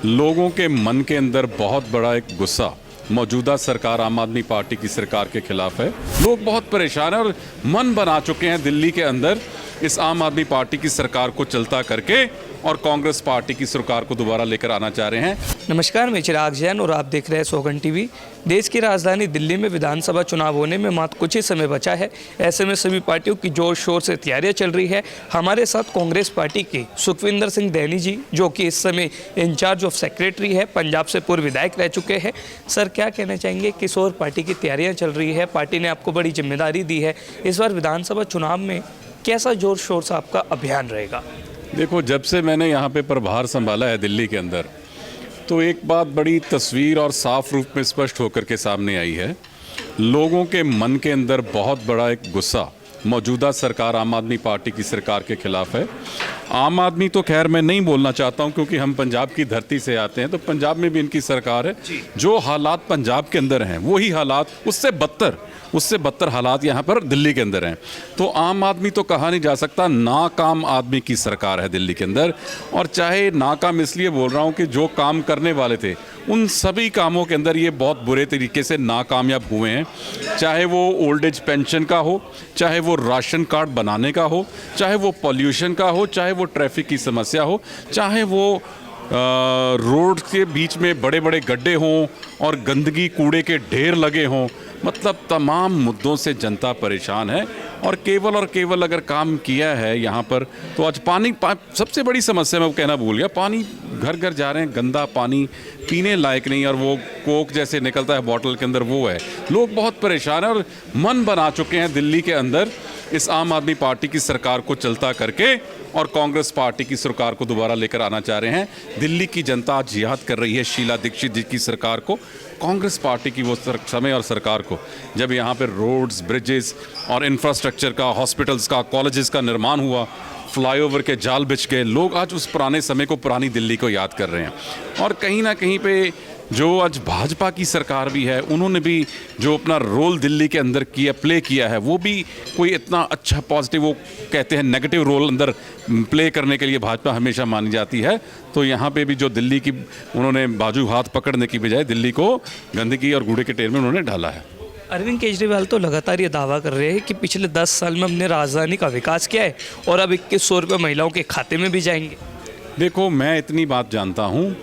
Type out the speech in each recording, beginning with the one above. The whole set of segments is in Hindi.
लोगों के मन के अंदर बहुत बड़ा एक गुस्सा मौजूदा सरकार आम आदमी पार्टी की सरकार के खिलाफ है। लोग बहुत परेशान हैं और मन बना चुके हैं दिल्ली के अंदर इस आम आदमी पार्टी की सरकार को चलता करके और कांग्रेस पार्टी की सरकार को दोबारा लेकर आना चाह रहे हैं। नमस्कार, मैं चिराग जैन और आप देख रहे हैं सौगन टीवी। देश की राजधानी दिल्ली में विधानसभा चुनाव होने में मात्र कुछ ही समय बचा है। ऐसे में सभी पार्टियों की जोर शोर से तैयारियां चल रही है। हमारे साथ कांग्रेस पार्टी के सुखविंदर सिंह दैनी जी, जो कि इस समय इंचार्ज ऑफ सेक्रेटरी है, पंजाब से पूर्व विधायक रह चुके हैं। सर, क्या कहना चाहेंगे? किस और पार्टी की तैयारियाँ चल रही है? पार्टी ने आपको बड़ी जिम्मेदारी दी है। इस बार विधानसभा चुनाव में कैसा जोर शोर से आपका अभियान रहेगा? देखो, जब से मैंने यहाँ पे प्रभार संभाला है दिल्ली के अंदर, तो एक बात बड़ी तस्वीर और साफ रूप में स्पष्ट होकर के सामने आई है। लोगों के मन के अंदर बहुत बड़ा एक गुस्सा मौजूदा सरकार आम आदमी पार्टी की सरकार के खिलाफ है। आम आदमी तो खैर मैं नहीं बोलना चाहता हूं, क्योंकि हम पंजाब की धरती से आते हैं, तो पंजाब में भी इनकी सरकार है। जो हालात पंजाब के अंदर हैं वही हालात, उससे बदतर हालात यहाँ पर दिल्ली के अंदर हैं। तो आम आदमी तो कहा नहीं जा सकता, नाकाम आदमी की सरकार है दिल्ली के अंदर। और चाहे नाकाम इसलिए बोल रहा हूँ कि जो काम करने वाले थे उन सभी कामों के अंदर ये बहुत बुरे तरीके से नाकामयाब हुए हैं। चाहे वो ओल्ड एज पेंशन का हो, चाहे वो राशन कार्ड बनाने का हो, चाहे वो पॉल्यूशन का हो, चाहे वो ट्रैफिक की समस्या हो, चाहे वो रोड के बीच में बड़े बड़े गड्ढे हों और गंदगी कूड़े के ढेर लगे हों। मतलब तमाम मुद्दों से जनता परेशान है। और केवल अगर काम किया है यहाँ पर, तो आज पानी सबसे बड़ी समस्या, मैं वो कहना भूल गया, पानी घर घर जा रहे हैं, गंदा पानी पीने लायक नहीं, और वो कोक जैसे निकलता है बॉटल के अंदर, वो है। लोग बहुत परेशान हैं और मन बना चुके हैं दिल्ली के अंदर इस आम आदमी पार्टी की सरकार को चलता करके और कांग्रेस पार्टी की सरकार को दोबारा लेकर आना चाह रहे हैं। दिल्ली की जनता आज याद कर रही है शीला दीक्षित जी की सरकार को, कांग्रेस पार्टी की वो समय और सरकार को, जब यहाँ पर रोड्स, ब्रिजेस और इंफ्रास्ट्रक्चर का, हॉस्पिटल्स का, कॉलेजेस का निर्माण हुआ, फ्लाईओवर के जाल बिछ गए। लोग आज उस पुराने समय को, पुरानी दिल्ली को याद कर रहे हैं। और कहीं ना कहीं पे जो आज भाजपा की सरकार भी है, उन्होंने भी जो अपना रोल दिल्ली के अंदर प्ले किया है, वो भी कोई इतना अच्छा पॉजिटिव, वो कहते हैं नेगेटिव रोल अंदर प्ले करने के लिए भाजपा हमेशा मानी जाती है। तो यहाँ पे भी जो दिल्ली की उन्होंने बाजू हाथ पकड़ने की बजाय दिल्ली को गंदगी और कूड़े के ढेर में उन्होंने डाला है। अरविंद केजरीवाल तो लगातार ये दावा कर रहे हैं कि पिछले 10 साल में हमने राजधानी का विकास किया है और अब 2100 रुपये महिलाओं के खाते में भी जाएंगे। देखो, मैं इतनी बात जानता हूँ,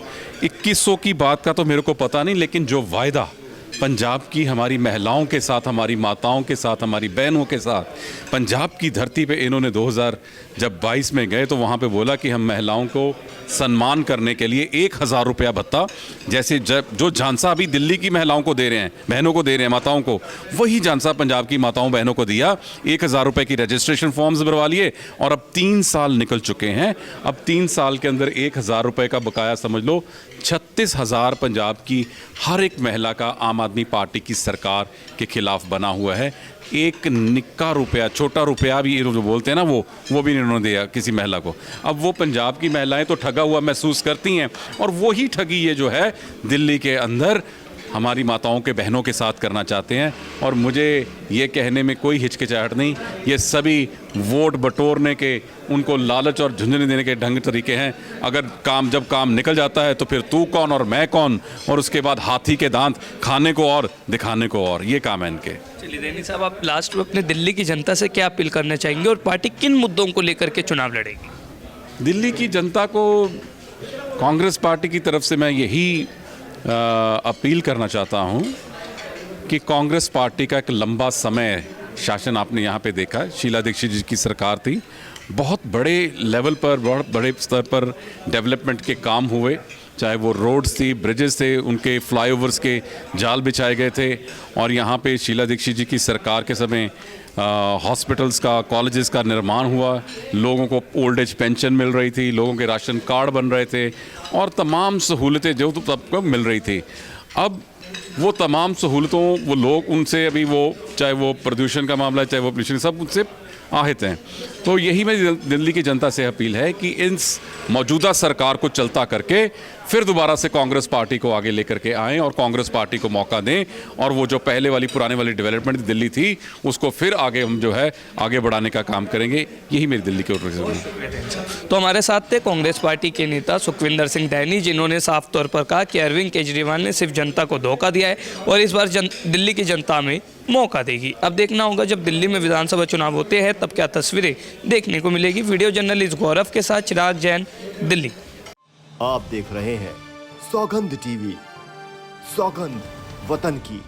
2100 की बात का तो मेरे को पता नहीं, लेकिन जो वायदा पंजाब की हमारी महिलाओं के साथ, हमारी माताओं के साथ, हमारी बहनों के साथ पंजाब की धरती पे इन्होंने 2022 में गए, तो वहाँ पे बोला कि हम महिलाओं को सम्मान करने के लिए 1000 रुपया भत्ता, जैसे जो झांसा अभी दिल्ली की महिलाओं को दे रहे हैं, बहनों को दे रहे हैं, माताओं को, वही झांसा पंजाब की माताओं बहनों को दिया। 1000 रुपये की रजिस्ट्रेशन फॉर्म्स भरवा लिए और अब 3 साल निकल चुके हैं। अब 3 साल के अंदर 1000 रुपये का बकाया समझ लो 36,000 पंजाब की हर एक महिला का आम आदमी पार्टी की सरकार के खिलाफ बना हुआ है। एक निक्का रुपया, छोटा रुपया भी जो बोलते हैं ना, वो भी इन्होंने दिया किसी महिला को। अब वो पंजाब की महिलाएं तो ठगा हुआ महसूस करती हैं, और वही ठगी ये जो है दिल्ली के अंदर हमारी माताओं के, बहनों के साथ करना चाहते हैं। और मुझे ये कहने में कोई हिचकिचाहट नहीं, ये सभी वोट बटोरने के, उनको लालच और झुंझुने देने के ढंग तरीके हैं। अगर जब काम निकल जाता है तो फिर तू कौन और मैं कौन, और उसके बाद हाथी के दांत खाने को और दिखाने को और, ये काम है इनके। चलिए दैनी साहब, आप लास्ट में अपने दिल्ली की जनता से क्या अपील करना चाहेंगे और पार्टी किन मुद्दों को लेकर के चुनाव लड़ेगी? दिल्ली की जनता को कांग्रेस पार्टी की तरफ से मैं यही अपील करना चाहता हूं कि कांग्रेस पार्टी का एक लंबा समय शासन आपने यहाँ पे देखा है। शीला दीक्षित जी की सरकार थी, बहुत बड़े लेवल पर, बहुत बड़े स्तर पर डेवलपमेंट के काम हुए, चाहे वो रोड्स थी, ब्रिजेस थे, उनके फ्लाईओवर्स के जाल बिछाए गए थे। और यहाँ पे शीला दीक्षित जी की सरकार के समय हॉस्पिटल्स का, कॉलेजेस का निर्माण हुआ, लोगों को ओल्ड एज पेंशन मिल रही थी, लोगों के राशन कार्ड बन रहे थे, और तमाम सहूलतें जो तो सबको मिल रही थी। अब वो तमाम सहूलतों, वो लोग उनसे अभी, वो चाहे वो प्रदूषण का मामला है, चाहे वो पोल्यूशन, सब उनसे आहत हैं। तो यही मेरी दिल्ली की जनता से अपील है कि इस मौजूदा सरकार को चलता करके फिर दोबारा से कांग्रेस पार्टी को आगे लेकर के आएं और कांग्रेस पार्टी को मौका दें और वो जो पहले वाली पुराने वाली डेवलपमेंट दिल्ली थी उसको फिर आगे हम जो है आगे बढ़ाने का काम करेंगे। यही मेरी दिल्ली के उद्देश्य है। तो हमारे साथ थे कांग्रेस पार्टी के नेता सुखविंदर सिंह डैनी, जिन्होंने साफ तौर पर कहा कि अरविंद केजरीवाल ने सिर्फ जनता को धोखा दिया है और इस बार दिल्ली की जनता में मौका देगी। अब देखना होगा जब दिल्ली में विधानसभा चुनाव होते हैं तब क्या तस्वीरें देखने को मिलेगी। वीडियो जर्नलिस्ट गौरव के साथ चिराग जैन, दिल्ली। आप देख रहे हैं सौगंध टीवी, सौगंध वतन की।